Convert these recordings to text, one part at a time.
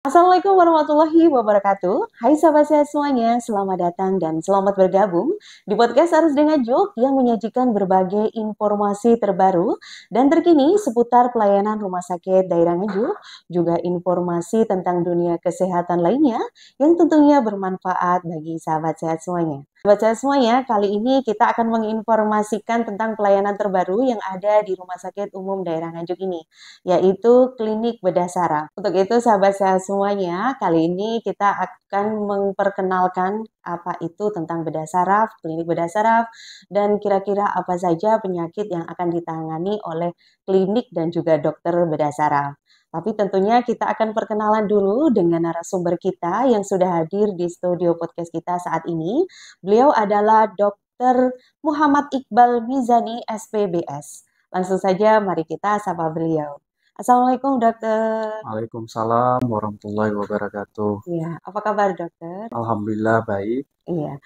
Assalamualaikum warahmatullahi wabarakatuh. Hai sahabat sehat semuanya, selamat datang dan selamat bergabung di podcast Harus Dengan Jok yang menyajikan berbagai informasi terbaru dan terkini seputar pelayanan rumah sakit daerah Nganjuk, juga informasi tentang dunia kesehatan lainnya yang tentunya bermanfaat bagi sahabat sehat semuanya. Sahabat sehat semuanya, kali ini kita akan menginformasikan tentang pelayanan terbaru yang ada di Rumah Sakit Umum Daerah Nganjuk ini, yaitu klinik bedah saraf. Untuk itu sahabat sehat semuanya, kali ini kita akan memperkenalkan apa itu tentang bedah saraf, klinik bedah saraf, dan kira-kira apa saja penyakit yang akan ditangani oleh klinik dan juga dokter bedah saraf. Tapi tentunya kita akan perkenalan dulu dengan narasumber kita yang sudah hadir di studio podcast kita saat ini. Beliau adalah Dr. Muhammad Iqbal Mizani, SPBS. Langsung saja mari kita sapa beliau. Assalamualaikum dokter. Waalaikumsalam warahmatullahi wabarakatuh. Iya, apa kabar dokter? Alhamdulillah baik. Iya,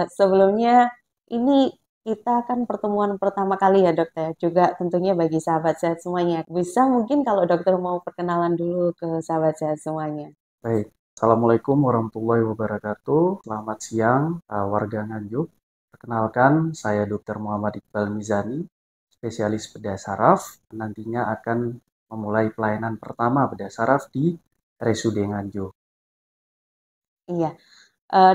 sebelumnya ini kita kan pertemuan pertama kali ya dokter, juga tentunya bagi sahabat sehat semuanya. Bisa mungkin kalau dokter mau perkenalan dulu ke sahabat sehat semuanya. Baik. Assalamualaikum warahmatullahi wabarakatuh. Selamat siang, warga Nganjuk. Perkenalkan, saya Dr. Muhammad Iqbal Mizani, spesialis bedah saraf. Nantinya akan memulai pelayanan pertama bedah saraf di RSUD Nganjuk. Iya,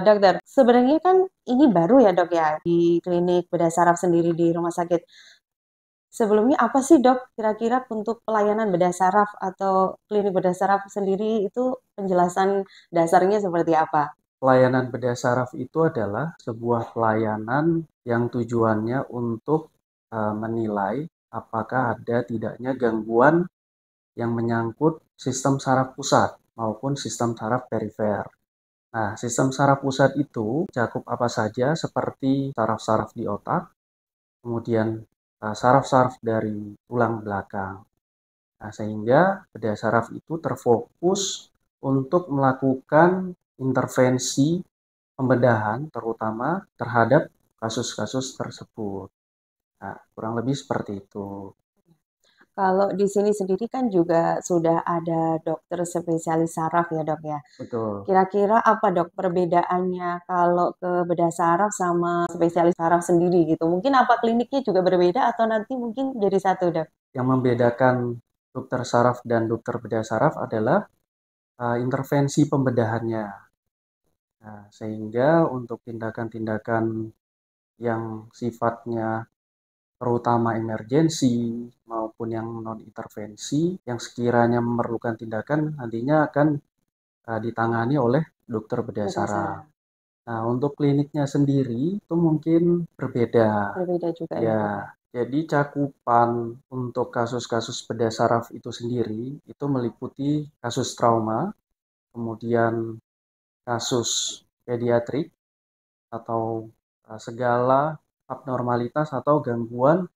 dokter, sebenarnya kan ini baru ya dok ya di klinik bedah saraf sendiri di rumah sakit. Sebelumnya apa sih dok kira-kira untuk pelayanan bedah saraf atau klinik bedah saraf sendiri itu penjelasan dasarnya seperti apa? Pelayanan bedah saraf itu adalah sebuah pelayanan yang tujuannya untuk menilai apakah ada tidaknya gangguan yang menyangkut sistem saraf pusat maupun sistem saraf perifer. Nah, sistem saraf pusat itu cakup apa saja seperti saraf-saraf di otak, kemudian saraf-saraf dari tulang belakang. Nah, sehingga bedah saraf itu terfokus untuk melakukan intervensi pembedahan terutama terhadap kasus-kasus tersebut. Nah, kurang lebih seperti itu. Kalau di sini sendiri kan juga sudah ada dokter spesialis saraf ya dok ya. Betul. Kira-kira apa dok perbedaannya kalau ke bedah saraf sama spesialis saraf sendiri gitu? Mungkin apa kliniknya juga berbeda atau nanti mungkin jadi satu dok? Yang membedakan dokter saraf dan dokter bedah saraf adalah intervensi pembedahannya. Nah, sehingga untuk tindakan-tindakan yang sifatnya terutama emergensi maupun yang non-intervensi yang sekiranya memerlukan tindakan nantinya akan ditangani oleh dokter bedah Bedah saraf. saraf. Nah, untuk kliniknya sendiri itu mungkin berbeda. Berbeda juga ya Ya, dok ya. jadi cakupan untuk kasus-kasus bedah saraf itu sendiri itu meliputi kasus trauma, kemudian kasus pediatrik atau segala abnormalitas atau gangguan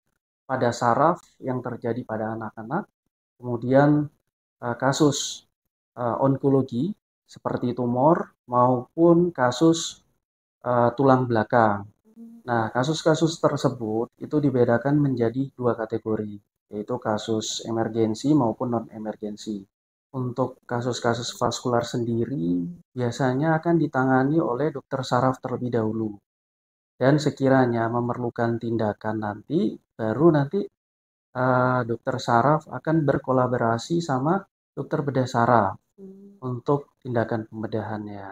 pada saraf yang terjadi pada anak-anak, kemudian kasus onkologi seperti tumor maupun kasus tulang belakang. Nah, kasus-kasus tersebut itu dibedakan menjadi dua kategori, yaitu kasus emergensi maupun non-emergensi. Untuk kasus-kasus vaskular sendiri, biasanya akan ditangani oleh dokter saraf terlebih dahulu. Dan sekiranya memerlukan tindakan nanti, baru nanti dokter saraf akan berkolaborasi sama dokter bedah saraf Hmm. untuk tindakan pembedahannya.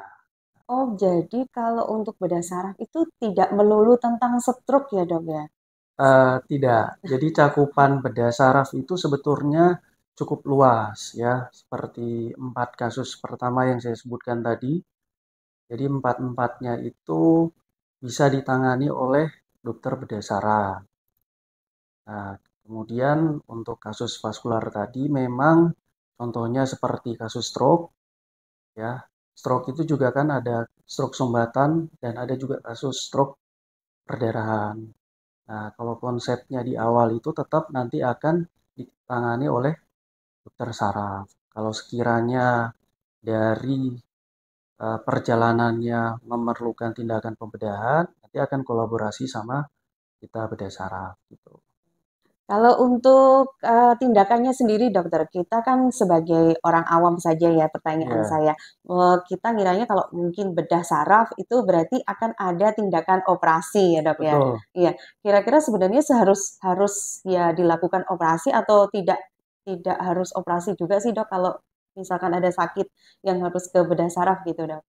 Oh, jadi kalau untuk bedah saraf itu tidak melulu tentang stroke ya dok ya? Tidak. Jadi cakupan bedah saraf itu sebetulnya cukup luas ya, seperti 4 kasus pertama yang saya sebutkan tadi. Jadi empat-empatnya itu bisa ditangani oleh dokter bedah saraf. Nah, kemudian untuk kasus vaskular tadi memang contohnya seperti kasus stroke ya. Stroke itu juga kan ada stroke sumbatan dan ada juga kasus stroke perdarahan. Nah, kalau konsepnya di awal itu tetap nanti akan ditangani oleh dokter saraf. Kalau sekiranya dari perjalanannya memerlukan tindakan pembedahan, nanti akan kolaborasi sama kita bedah saraf gitu. Kalau untuk tindakannya sendiri dokter, kita kan sebagai orang awam saja ya pertanyaan Ya, saya. Kita ngiranya kalau mungkin bedah saraf itu berarti akan ada tindakan operasi ya dok ya. betul. Iya, kira-kira sebenarnya harus harus ya dilakukan operasi atau tidak harus operasi juga sih dok kalau misalkan ada sakit yang harus ke bedah saraf gitu dok.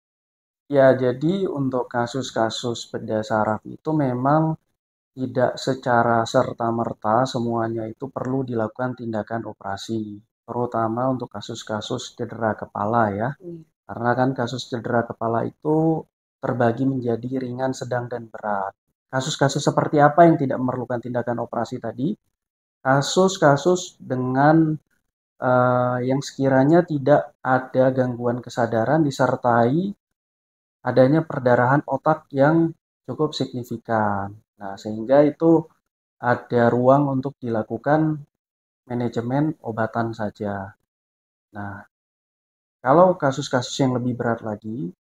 Ya, jadi untuk kasus-kasus bedah saraf itu memang tidak secara serta-merta semuanya itu perlu dilakukan tindakan operasi, terutama untuk kasus-kasus cedera kepala ya. Iya. Karena kan kasus cedera kepala itu terbagi menjadi ringan, sedang, dan berat. Kasus-kasus seperti apa yang tidak memerlukan tindakan operasi tadi? Kasus-kasus dengan yang sekiranya tidak ada gangguan kesadaran disertai adanya perdarahan otak yang cukup signifikan. Nah, sehingga itu ada ruang untuk dilakukan manajemen obatan saja. Nah, kalau kasus-kasus yang lebih berat lagi,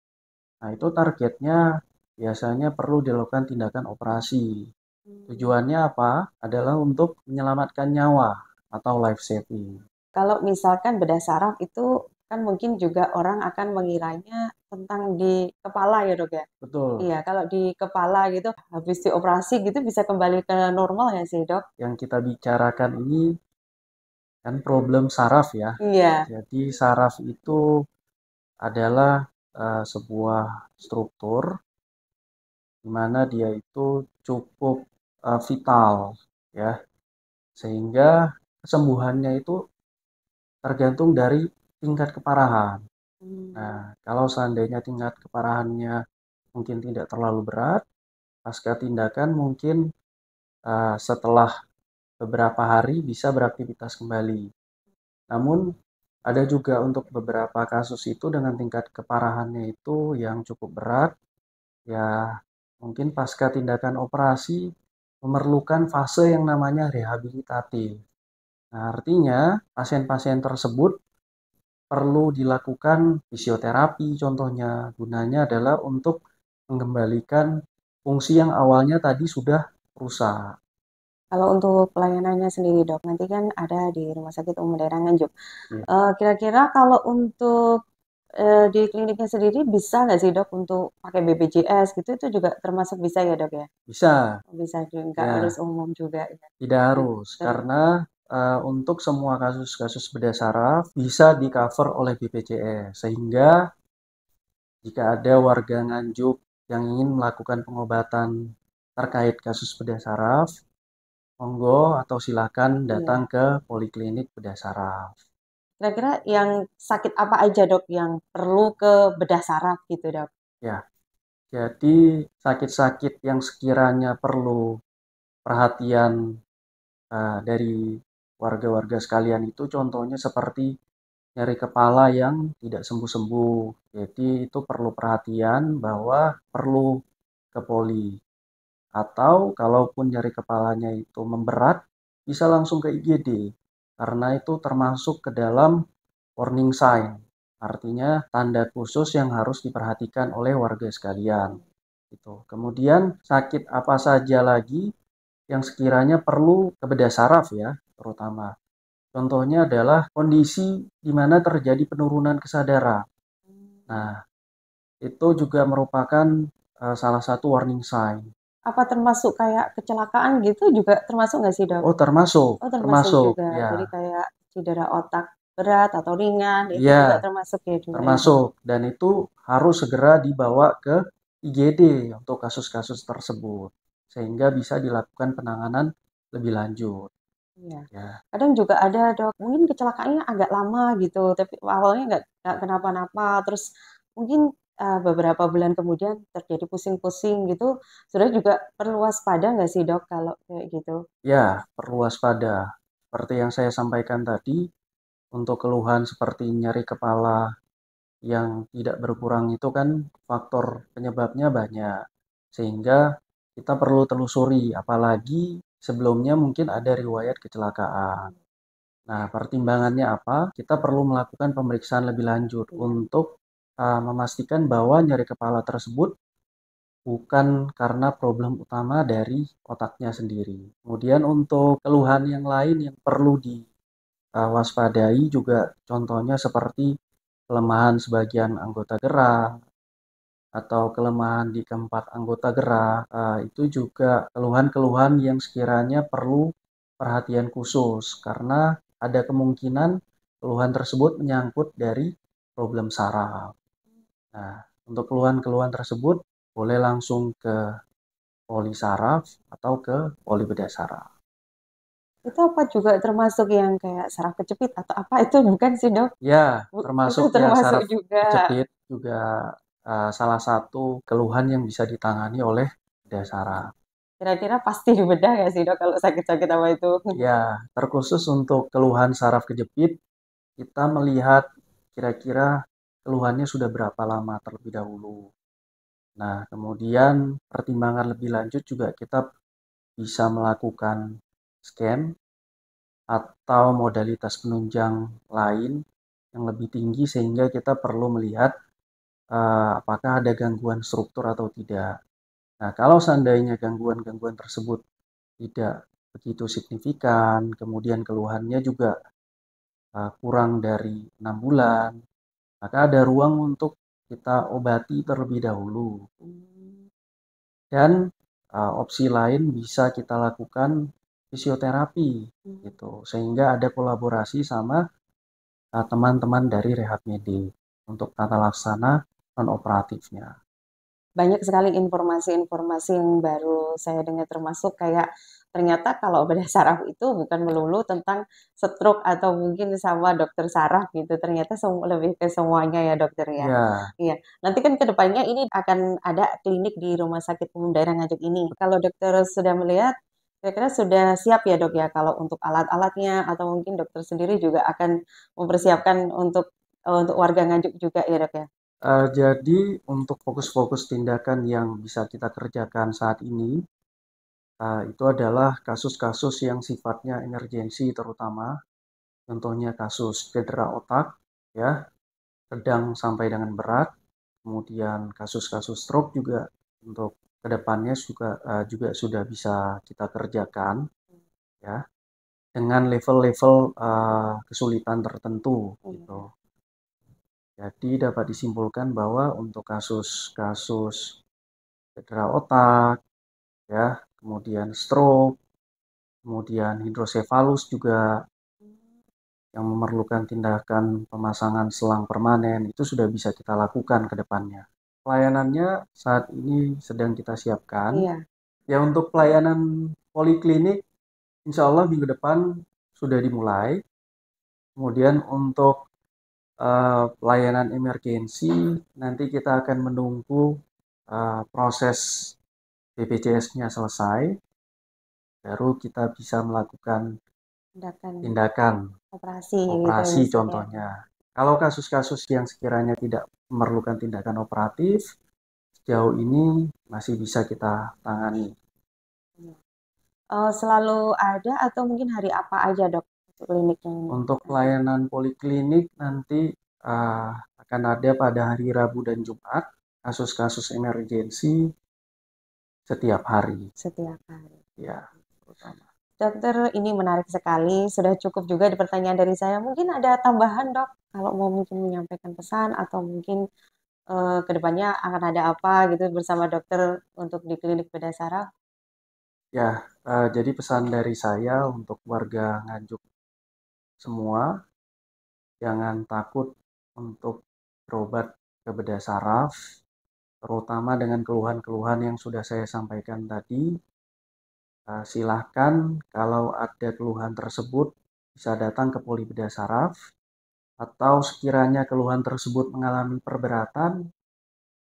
nah itu targetnya biasanya perlu dilakukan tindakan operasi. Hmm. Tujuannya apa? Adalah untuk menyelamatkan nyawa atau life saving. Kalau misalkan bedah saraf itu kan mungkin juga orang akan mengiranya tentang di kepala ya dok ya. Betul. Iya, kalau di kepala gitu habis dioperasi gitu bisa kembali ke normal ya sih dok? Yang kita bicarakan ini kan problem saraf ya. Iya. Jadi saraf itu adalah sebuah struktur di mana dia itu cukup vital ya, sehingga kesembuhannya itu tergantung dari tingkat keparahan. Hmm. Nah, kalau seandainya tingkat keparahannya mungkin tidak terlalu berat, pasca tindakan mungkin setelah beberapa hari bisa beraktivitas kembali. Namun ada juga untuk beberapa kasus itu dengan tingkat keparahannya itu yang cukup berat, ya mungkin pasca tindakan operasi memerlukan fase yang namanya rehabilitatif. Nah, artinya pasien-pasien tersebut perlu dilakukan fisioterapi contohnya. Gunanya adalah untuk mengembalikan fungsi yang awalnya tadi sudah rusak. Kalau untuk pelayanannya sendiri dok, nanti kan ada di Rumah Sakit Umum Daerah Nganjuk. Ya, Kira-kira kalau untuk di kliniknya sendiri bisa nggak sih dok untuk pakai BPJS gitu itu juga termasuk bisa ya dok ya? bisa, Bisa juga, nggak harus ya umum juga ya. tidak Nah, harus karena untuk semua kasus-kasus bedah saraf bisa di-cover oleh BPJS sehingga jika ada warga Nganjuk yang ingin melakukan pengobatan terkait kasus bedah saraf, monggo atau silakan datang iya. ke poliklinik bedah saraf. Kira-kira yang sakit apa aja dok yang perlu ke bedah saraf gitu dok? Ya, jadi sakit-sakit yang sekiranya perlu perhatian dari warga-warga sekalian itu contohnya seperti nyeri kepala yang tidak sembuh-sembuh. Jadi itu perlu perhatian bahwa perlu ke poli. Atau kalaupun nyeri kepalanya itu memberat, bisa langsung ke IGD. Karena itu termasuk ke dalam warning sign. Artinya tanda khusus yang harus diperhatikan oleh warga sekalian. Gitu. Kemudian sakit apa saja lagi yang sekiranya perlu ke bedah saraf ya, terutama. Contohnya adalah kondisi di mana terjadi penurunan kesadaran. Nah, itu juga merupakan salah satu warning sign. Apa termasuk kayak kecelakaan gitu juga termasuk nggak sih dok? Oh, termasuk, Oh termasuk termasuk, juga. ya, Jadi kayak cedera otak berat atau ringan itu iya, juga termasuk ya juga ya dok. termasuk. Dan itu harus segera dibawa ke IGD untuk kasus-kasus tersebut, sehingga bisa dilakukan penanganan lebih lanjut. Iya. Ya, Kadang juga ada dok, mungkin kecelakaannya agak lama gitu, tapi awalnya nggak kenapa-napa, terus mungkin beberapa bulan kemudian terjadi pusing-pusing gitu, sudah juga perlu waspada nggak sih dok kalau kayak gitu? ya, perlu waspada. Seperti yang saya sampaikan tadi, untuk keluhan seperti nyeri kepala yang tidak berkurang itu kan faktor penyebabnya banyak. Sehingga kita perlu telusuri, apalagi sebelumnya mungkin ada riwayat kecelakaan. Nah, pertimbangannya apa? Kita perlu melakukan pemeriksaan lebih lanjut Iya. untuk memastikan bahwa nyeri kepala tersebut bukan karena problem utama dari otaknya sendiri. Kemudian untuk keluhan yang lain yang perlu diwaspadai juga contohnya seperti kelemahan sebagian anggota gerak atau kelemahan di keempat anggota gerak, itu juga keluhan-keluhan yang sekiranya perlu perhatian khusus karena ada kemungkinan keluhan tersebut menyangkut dari problem saraf. Nah, untuk keluhan-keluhan tersebut boleh langsung ke poli saraf atau ke poli bedah saraf. Itu apa juga termasuk yang kayak saraf kejepit atau apa itu bukan sih dok? Ya, Itu termasuk ya termasuk saraf juga. kejepit juga salah satu keluhan yang bisa ditangani oleh bedah saraf. Kira-kira pasti dibedah ya sih dok kalau sakit-sakit apa itu? Ya, terkhusus untuk keluhan saraf kejepit, kita melihat kira-kira keluhannya sudah berapa lama terlebih dahulu. Nah, kemudian pertimbangan lebih lanjut juga kita bisa melakukan scan atau modalitas penunjang lain yang lebih tinggi sehingga kita perlu melihat apakah ada gangguan struktur atau tidak. Nah, kalau seandainya gangguan-gangguan tersebut tidak begitu signifikan, kemudian keluhannya juga kurang dari 6 bulan, maka ada ruang untuk kita obati terlebih dahulu. Dan opsi lain bisa kita lakukan fisioterapi gitu, sehingga ada kolaborasi sama teman-teman dari rehab medik untuk tata laksana non operatifnya. Banyak sekali informasi-informasi yang baru saya dengar termasuk kayak ternyata kalau bedah saraf itu bukan melulu tentang stroke atau mungkin sama dokter saraf gitu. Ternyata lebih ke semuanya ya dokter ya. Ya, Iya. Nanti kan ke depannya ini akan ada klinik di Rumah Sakit Umum Daerah Nganjuk ini. Kalau dokter sudah melihat, kira-kira sudah siap ya dok ya kalau untuk alat-alatnya atau mungkin dokter sendiri juga akan mempersiapkan untuk warga Nganjuk juga ya dok ya. jadi untuk fokus-fokus tindakan yang bisa kita kerjakan saat ini, itu adalah kasus-kasus yang sifatnya emergensi terutama, contohnya kasus cedera otak, ya, sedang sampai dengan berat, kemudian kasus-kasus stroke juga untuk kedepannya juga sudah bisa kita kerjakan, ya, dengan level-level kesulitan tertentu, gitu. Jadi dapat disimpulkan bahwa untuk kasus-kasus cedera otak, ya, kemudian stroke, kemudian hidrosefalus juga yang memerlukan tindakan pemasangan selang permanen itu sudah bisa kita lakukan ke depannya. Pelayanannya saat ini sedang kita siapkan. Iya. Ya untuk pelayanan poliklinik insya Allah minggu depan sudah dimulai. Kemudian untuk pelayanan emergensi nanti kita akan menunggu proses BPJS-nya selesai, baru kita bisa melakukan Tindakan tindakan operasi gitu operasi misalnya. contohnya. Kalau kasus-kasus yang sekiranya tidak memerlukan tindakan operatif, sejauh ini masih bisa kita tangani. Selalu ada atau mungkin hari apa aja dok kliniknya ini? Untuk pelayanan poliklinik nanti akan ada pada hari Rabu dan Jumat, kasus-kasus emergensi setiap hari. Setiap hari. Ya, terutama. Dokter, ini menarik sekali. Sudah cukup juga di pertanyaan dari saya. Mungkin ada tambahan dok, kalau mau mungkin menyampaikan pesan atau mungkin ke depannya akan ada apa gitu bersama dokter untuk di klinik bedah saraf. Ya, jadi pesan dari saya untuk warga Nganjuk semua, jangan takut untuk berobat ke bedah saraf, terutama dengan keluhan-keluhan yang sudah saya sampaikan tadi. Silahkan kalau ada keluhan tersebut bisa datang ke poli bedah saraf, atau sekiranya keluhan tersebut mengalami perberatan,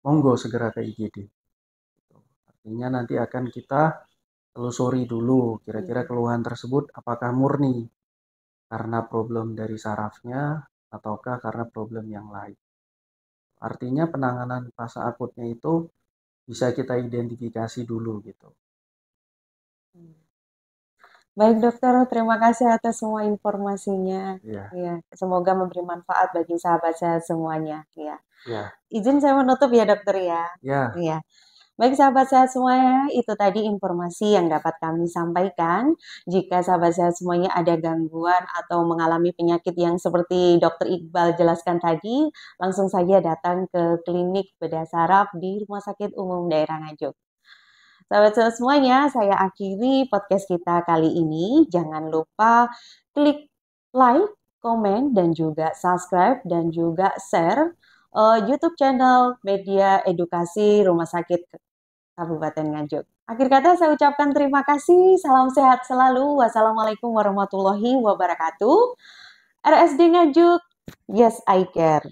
monggo segera ke IGD. Artinya nanti akan kita telusuri dulu kira-kira keluhan tersebut apakah murni karena problem dari sarafnya ataukah karena problem yang lain. Artinya penanganan fase akutnya itu bisa kita identifikasi dulu gitu. Baik dokter, terima kasih atas semua informasinya. Iya, Ya, semoga memberi manfaat bagi sahabat saya semuanya. Ya. iya, Izin saya menutup ya dokter ya. iya. Iya. Baik sahabat sehat semuanya, itu tadi informasi yang dapat kami sampaikan. Jika sahabat sehat semuanya ada gangguan atau mengalami penyakit yang seperti Dokter Iqbal jelaskan tadi, langsung saja datang ke klinik bedah saraf di Rumah Sakit Umum Daerah Nganjuk. Sahabat sehat semuanya, saya akhiri podcast kita kali ini. Jangan lupa klik like, komen, dan juga subscribe, dan juga share YouTube channel Media Edukasi Rumah Sakit Kabupaten Nganjuk. Akhir kata saya ucapkan terima kasih. Salam sehat selalu. Wassalamualaikum warahmatullahi wabarakatuh. RSD Nganjuk. Yes, I care.